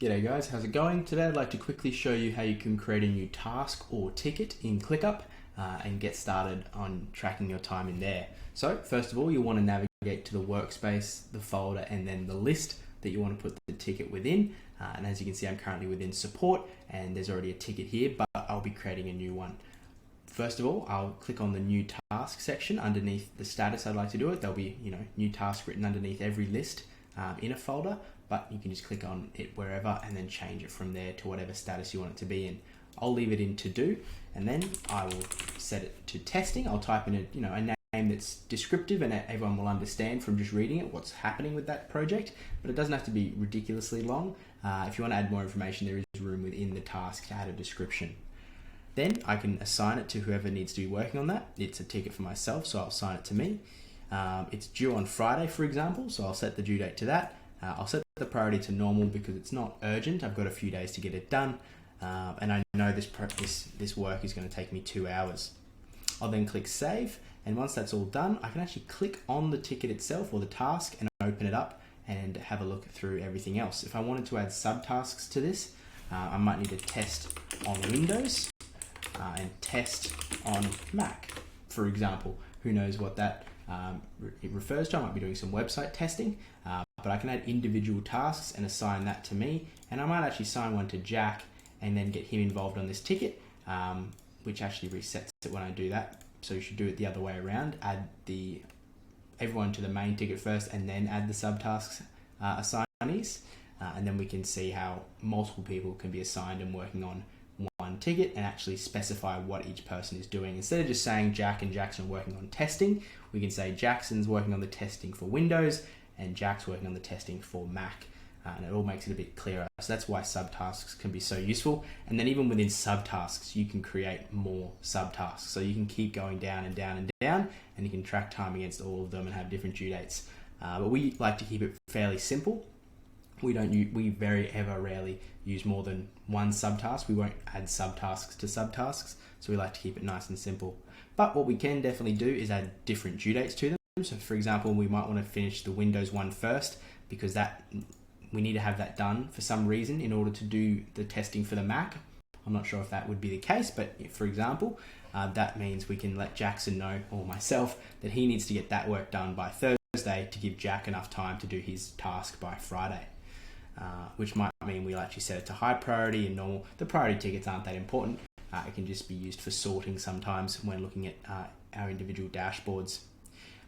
G'day guys, how's it going? Today I'd like to quickly show you how you can create a new task or ticket in ClickUp and get started on tracking your time in there. So first of all, you'll want to navigate to the workspace, the folder, and then the list that you want to put the ticket within. And as you can see, I'm currently within support and there's already a ticket here, but I'll be creating a new one. First of all, I'll click on the new task section underneath the status I'd like to do it. There'll be, new task written underneath every list in a folder, but you can just click on it wherever and then change it from there to whatever status you want it to be in. I'll leave it in to do, and then I will set it to testing. I'll type in a name that's descriptive and everyone will understand from just reading it what's happening with that project, but it doesn't have to be ridiculously long. If you want to add more information, there is room within the task to add a description. Then I can assign it to whoever needs to be working on that. It's a ticket for myself, so I'll assign it to me. It's due on Friday, for example, so I'll set the due date to that. I'll set the priority to normal because it's not urgent. I've got a few days to get it done, and I know this work is going to take me 2 hours. I'll then click save, and once that's all done, I can actually click on the ticket itself or the task and open it up and have a look through everything else. If I wanted to add subtasks to this, I might need to test on Windows and test on Mac, for example. Who knows what that it refers to? I might be doing some website testing, but I can add individual tasks and assign that to me, and I might actually assign one to Jack and then get him involved on this ticket, which actually resets it when I do that. So you should do it the other way around. Add everyone to the main ticket first and then add the subtasks assignees, and then we can see how multiple people can be assigned and working on one ticket and actually specify what each person is doing. Instead of just saying Jack and Jackson are working on testing, we can say Jackson's working on the testing for Windows and Jack's working on the testing for Mac, and it all makes it a bit clearer. So that's why subtasks can be so useful. And then even within subtasks, you can create more subtasks. So you can keep going down and down and down, and you can track time against all of them and have different due dates. But we like to keep it fairly simple. We very rarely use more than one subtask. We won't add subtasks to subtasks, so we like to keep it nice and simple. But what we can definitely do is add different due dates to them. So for example, we might want to finish the Windows one first because we need to have that done for some reason in order to do the testing for the Mac. I'm not sure if that would be the case, but for example, that means we can let Jackson know, or myself, that he needs to get that work done by Thursday to give Jack enough time to do his task by Friday. Which might mean we'll actually set it to high priority and normal. The priority tickets aren't that important. It can just be used for sorting sometimes when looking at our individual dashboards.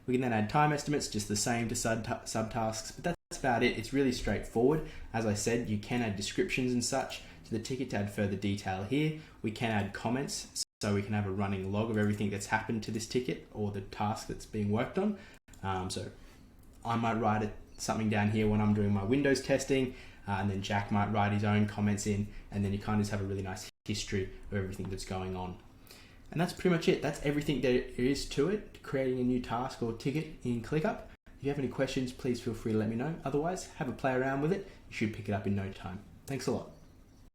We can then add time estimates, just the same to subtasks, but that's about it. It's really straightforward. As I said, you can add descriptions and such to the ticket to add further detail here. We can add comments, so we can have a running log of everything that's happened to this ticket or the task that's being worked on. So I might write something down here when I'm doing my Windows testing, and then Jack might write his own comments in, and then you kind of just have a really nice history of everything that's going on. And that's pretty much it. That's everything there is to it, creating a new task or ticket in ClickUp. If you have any questions, please feel free to let me know. Otherwise, have a play around with it. You should pick it up in no time. Thanks a lot.